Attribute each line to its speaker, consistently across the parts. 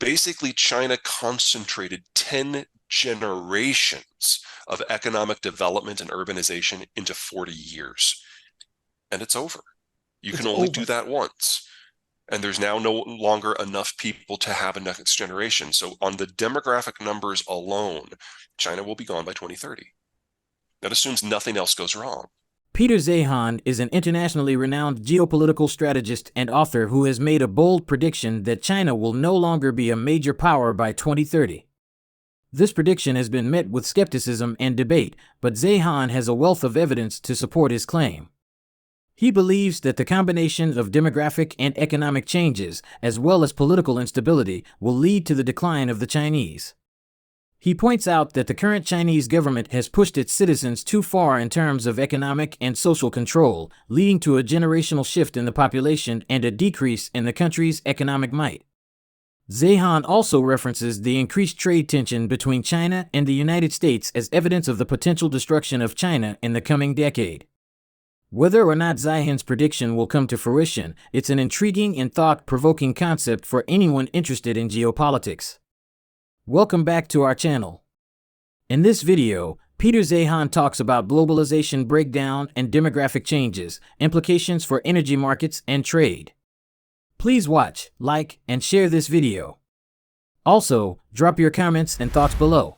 Speaker 1: Basically, China concentrated 10 generations of economic development and urbanization into 40 years. And it's over. You
Speaker 2: It's
Speaker 1: can only do
Speaker 2: over.
Speaker 1: that once. And there's now no longer enough people to have a next generation. So on the demographic numbers alone, China will be gone by 2030. That assumes nothing else goes wrong.
Speaker 3: Peter Zeihan is an internationally renowned geopolitical strategist and author who has made a bold prediction that China will no longer be a major power by 2030. This prediction has been met with skepticism and debate, but Zeihan has a wealth of evidence to support his claim. He believes that the combination of demographic and economic changes, as well as political instability, will lead to the decline of the Chinese. He points out that the current Chinese government has pushed its citizens too far in terms of economic and social control, leading to a generational shift in the population and a decrease in the country's economic might. Zeihan also references the increased trade tension between China and the United States as evidence of the potential destruction of China in the coming decade. Whether or not Zeihan's prediction will come to fruition, it's an intriguing and thought-provoking concept for anyone interested in geopolitics. Welcome back to our channel. In this video, Peter Zeihan talks about globalization breakdown and demographic changes, implications for energy markets and trade. Please watch, like, and share this video. Also, drop your comments and thoughts below.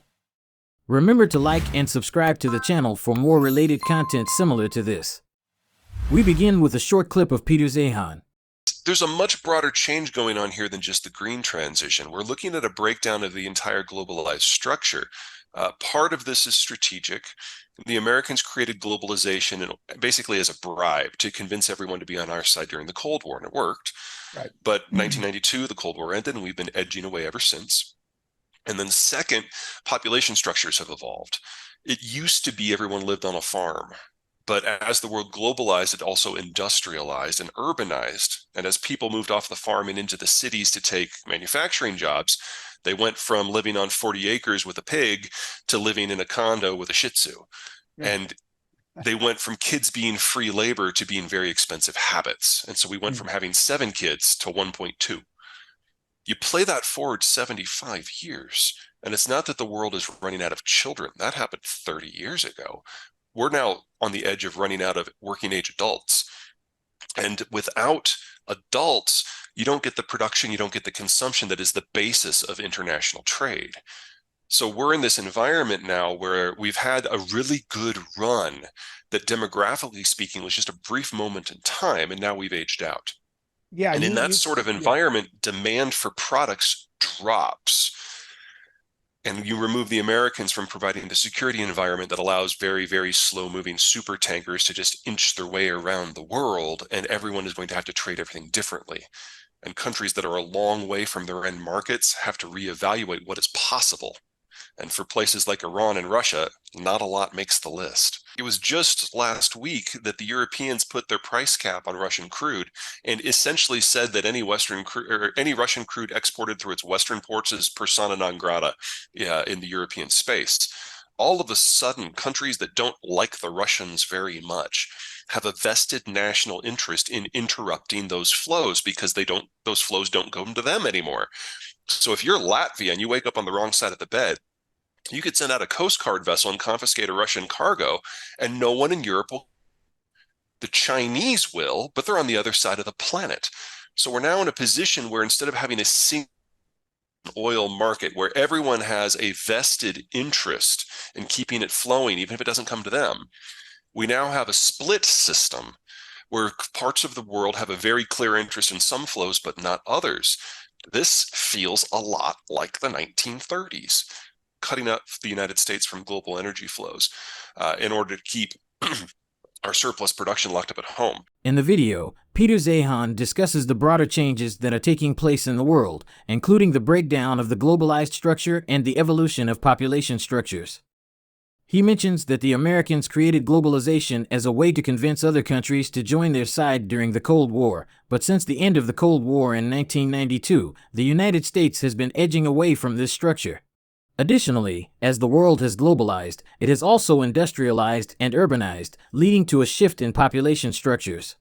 Speaker 3: Remember to like and subscribe to the channel for more related content similar to this. We begin with a short clip of Peter Zeihan.
Speaker 1: There's a much broader change going on here than just the green transition. We're looking at a breakdown of the entire globalized structure. Part of this is strategic. The Americans created globalization basically as a bribe to convince everyone to be on our side during the Cold War, and it worked.
Speaker 2: Right.
Speaker 1: But 1992, the Cold War ended, and we've been edging away ever since. And then second, population structures have evolved. It used to be everyone lived on a farm. But as the world globalized, it also industrialized and urbanized. And as people moved off the farm and into the cities to take manufacturing jobs, they went from living on 40 acres with a pig to living in a condo with a Shih Tzu. Yeah. And they went from kids being free labor to being very expensive habits. And so we went from having 7 kids to 1.2. You play that forward 75 years, and it's not that the world is running out of children. That happened 30 years ago. We're now on the edge of running out of working age adults. And without adults, you don't get the production, you don't get the consumption that is the basis of international trade. So we're in this environment now where we've had a really good run that demographically speaking was just a brief moment in time, and now we've aged out. Yeah, and in that sort of environment, demand for products drops. And you remove the Americans from providing the security environment that allows very, very slow-moving super tankers to just inch their way around the world, and everyone is going to have to trade everything differently. And countries that are a long way from their end markets have to reevaluate what is possible. And for places like Iran and Russia, not a lot makes the list. It was just last week that the Europeans put their price cap on Russian crude and essentially said that any Russian crude exported through its Western ports is persona non grata in the European space. All of a sudden, countries that don't like the Russians very much have a vested national interest in interrupting those flows because those flows don't go to them anymore. So if you're Latvia and you wake up on the wrong side of the bed, you could send out a Coast Guard vessel and confiscate a Russian cargo, and no one in Europe will. The Chinese will, but they're on the other side of the planet. So we're now in a position where instead of having a single oil market where everyone has a vested interest in keeping it flowing, even if it doesn't come to them, we now have a split system where parts of the world have a very clear interest in some flows, but not others. This feels a lot like the 1930s. Cutting out the United States from global energy flows in order to keep our surplus production locked up at home.
Speaker 3: In the video, Peter Zeihan discusses the broader changes that are taking place in the world, including the breakdown of the globalized structure and the evolution of population structures. He mentions that the Americans created globalization as a way to convince other countries to join their side during the Cold War, but since the end of the Cold War in 1992, the United States has been edging away from this structure. Additionally, as the world has globalized, it has also industrialized and urbanized, leading to a shift in population structures.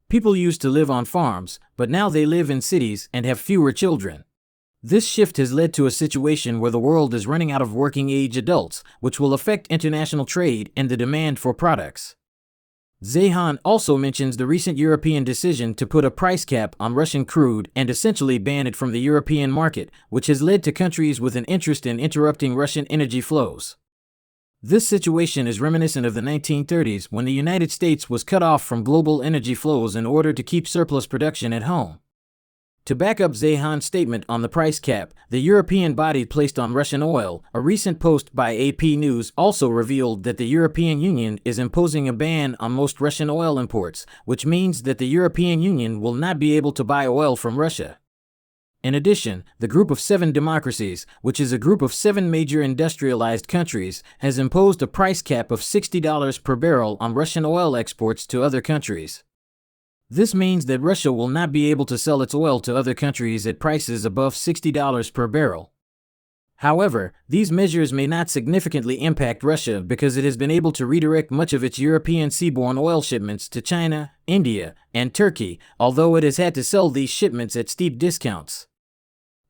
Speaker 3: People used to live on farms, but now they live in cities and have fewer children. This shift has led to a situation where the world is running out of working-age adults, which will affect international trade and the demand for products. Zeihan also mentions the recent European decision to put a price cap on Russian crude and essentially ban it from the European market, which has led to countries with an interest in interrupting Russian energy flows. This situation is reminiscent of the 1930s when the United States was cut off from global energy flows in order to keep surplus production at home. To back up Zeihan's statement on the price cap, the European body placed on Russian oil, a recent post by AP News also revealed that the European Union is imposing a ban on most Russian oil imports, which means that the European Union will not be able to buy oil from Russia. In addition, the Group of Seven Democracies, which is a group of 7 major industrialized countries, has imposed a price cap of $60 per barrel on Russian oil exports to other countries. This means that Russia will not be able to sell its oil to other countries at prices above $60 per barrel. However, these measures may not significantly impact Russia because it has been able to redirect much of its European seaborne oil shipments to China, India, and Turkey, although it has had to sell these shipments at steep discounts.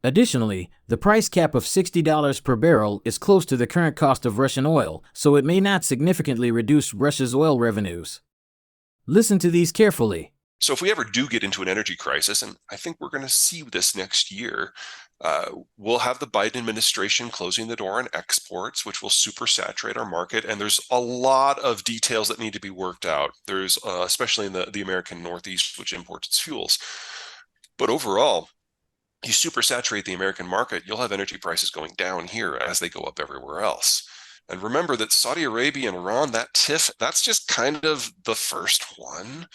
Speaker 3: Additionally, the price cap of $60 per barrel is close to the current cost of Russian oil, so it may not significantly reduce Russia's oil revenues. Listen to these carefully.
Speaker 1: So if we ever do get into an energy crisis, and I think we're going to see this next year, we'll have the Biden administration closing the door on exports, which will supersaturate our market. And there's a lot of details that need to be worked out. There's especially in the American Northeast, which imports its fuels. But overall, you supersaturate the American market, you'll have energy prices going down here as they go up everywhere else. And remember that Saudi Arabia and Iran, that tiff, that's just kind of the first one.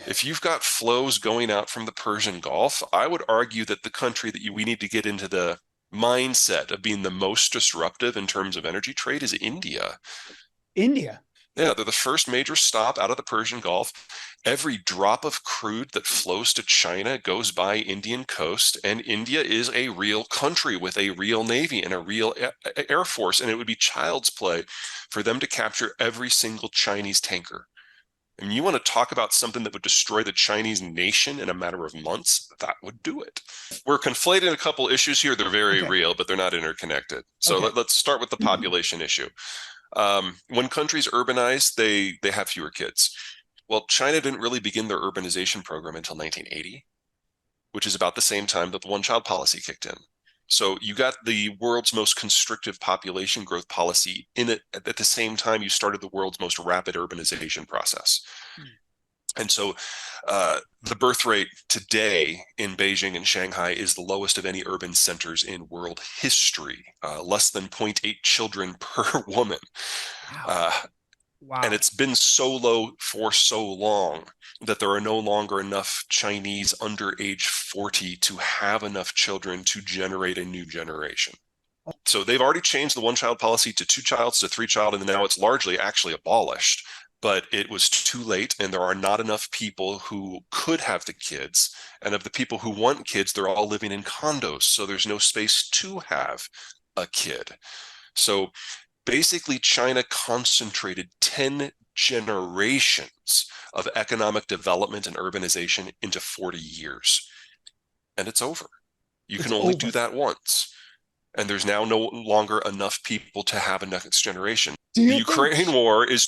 Speaker 1: If you've got flows going out from the Persian Gulf, I would argue that the country that we need to get into the mindset of being the most disruptive in terms of energy trade is India.
Speaker 2: India?
Speaker 1: Yeah, they're the first major stop out of the Persian Gulf. Every drop of crude that flows to China goes by Indian coast, and India is a real country with a real navy and a real air force, and it would be child's play for them to capture every single Chinese tanker. And you want to talk about something that would destroy the Chinese nation in a matter of months? That would do it. We're conflating a couple issues here. They're very real, but they're not interconnected. So let's start with the population issue. When countries urbanize, they have fewer kids. Well, China didn't really begin their urbanization program until 1980, which is about the same time that the one-child policy kicked in. So you got the world's most constrictive population growth policy in it at the same time you started the world's most rapid urbanization process. And so the birth rate today in Beijing and Shanghai is the lowest of any urban centers in world history, less than 0.8 children per woman.
Speaker 2: Wow.
Speaker 1: And it's been so low for so long that there are no longer enough Chinese under age 40 to have enough children to generate a new generation. So they've already changed the one-child policy to 2 childs to 3 child, and now it's largely actually abolished. But it was too late, and there are not enough people who could have the kids. And of the people who want kids, they're all living in condos, so there's no space to have a kid. So basically, China concentrated 10 generations of economic development and urbanization into 40 years. And it's over. You can only do that once. And there's now no longer enough people to have a next generation. The Ukraine war is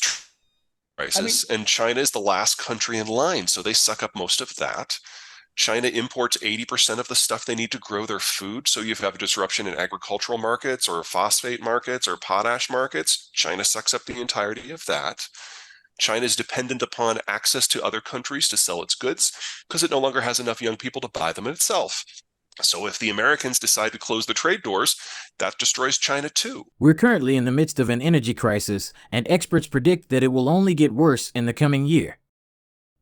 Speaker 1: crisis, and China is the last country in line, so they suck up most of that. China imports 80% of the stuff they need to grow their food, so you have a disruption in agricultural markets or phosphate markets or potash markets. China sucks up the entirety of that. China is dependent upon access to other countries to sell its goods because it no longer has enough young people to buy them itself. So if the Americans decide to close the trade doors, that destroys China too.
Speaker 3: We're currently in the midst of an energy crisis, and experts predict that it will only get worse in the coming year.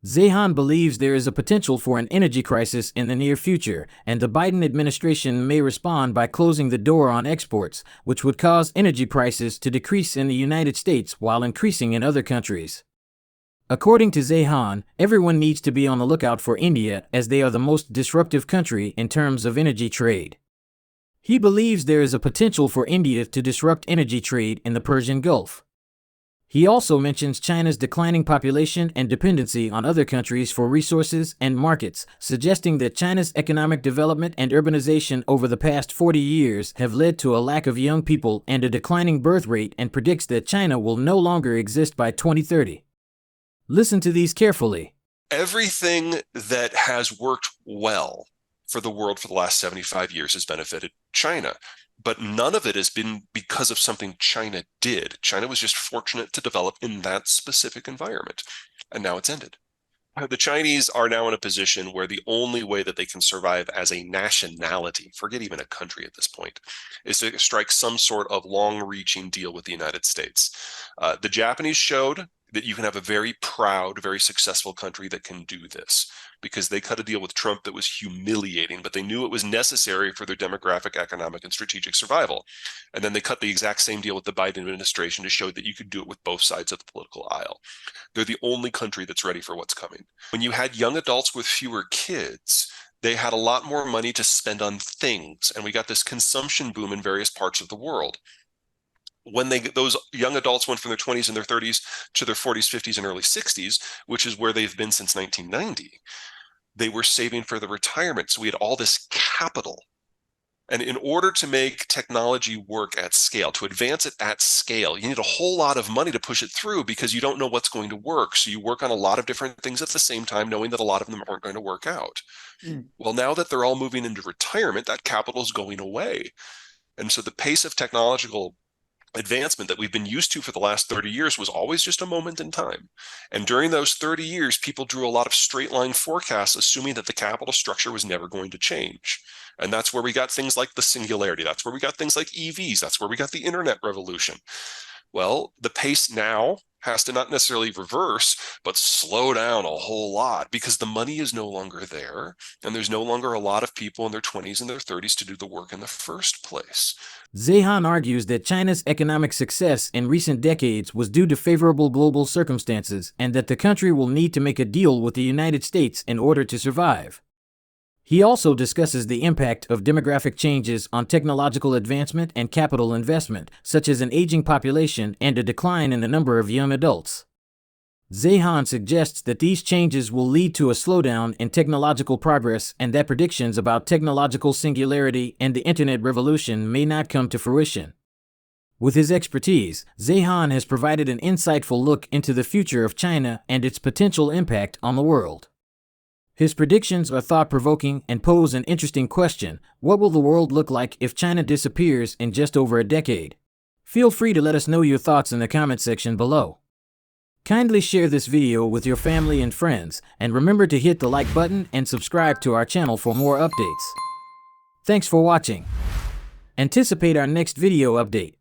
Speaker 3: Zeihan believes there is a potential for an energy crisis in the near future, and the Biden administration may respond by closing the door on exports, which would cause energy prices to decrease in the United States while increasing in other countries. According to Zeihan, everyone needs to be on the lookout for India as they are the most disruptive country in terms of energy trade. He believes there is a potential for India to disrupt energy trade in the Persian Gulf. He also mentions China's declining population and dependency on other countries for resources and markets, suggesting that China's economic development and urbanization over the past 40 years have led to a lack of young people and a declining birth rate, and predicts that China will no longer exist by 2030. Listen to these carefully.
Speaker 1: Everything that has worked well for the world for the last 75 years has benefited China. But none of it has been because of something China did. China was just fortunate to develop in that specific environment, and now it's ended. The Chinese are now in a position where the only way that they can survive as a nationality, forget even a country at this point, is to strike some sort of long-reaching deal with the United States. The Japanese showed that you can have a very proud, very successful country that can do this, because they cut a deal with Trump that was humiliating, but they knew it was necessary for their demographic, economic, and strategic survival. And then they cut the exact same deal with the Biden administration to show that you could do it with both sides of the political aisle. They're the only country that's ready for what's coming. When you had young adults with fewer kids, they had a lot more money to spend on things, and we got this consumption boom in various parts of the world. When those young adults went from their 20s and their 30s to their 40s, 50s, and early 60s, which is where they've been since 1990, they were saving for the retirement. So we had all this capital. And in order to make technology work at scale, to advance it at scale, you need a whole lot of money to push it through, because you don't know what's going to work. So you work on a lot of different things at the same time, knowing that a lot of them aren't going to work out. Well, now that they're all moving into retirement, that capital is going away. And so the pace of technological advancement that we've been used to for the last 30 years was always just a moment in time. And during those 30 years, people drew a lot of straight line forecasts, assuming that the capital structure was never going to change. And that's where we got things like the singularity. That's where we got things like EVs. That's where we got the internet revolution. Well, the pace now has to not necessarily reverse, but slow down a whole lot, because the money is no longer there, and there's no longer a lot of people in their 20s and their 30s to do the work in the first place.
Speaker 3: Zeihan argues that China's economic success in recent decades was due to favorable global circumstances, and that the country will need to make a deal with the United States in order to survive. He also discusses the impact of demographic changes on technological advancement and capital investment, such as an aging population and a decline in the number of young adults. Zeihan suggests that these changes will lead to a slowdown in technological progress, and that predictions about technological singularity and the internet revolution may not come to fruition. With his expertise, Zeihan has provided an insightful look into the future of China and its potential impact on the world. His predictions are thought-provoking and pose an interesting question: what will the world look like if China disappears in just over a decade? Feel free to let us know your thoughts in the comment section below. Kindly share this video with your family and friends, and remember to hit the like button and subscribe to our channel for more updates. Thanks for watching. Anticipate our next video update.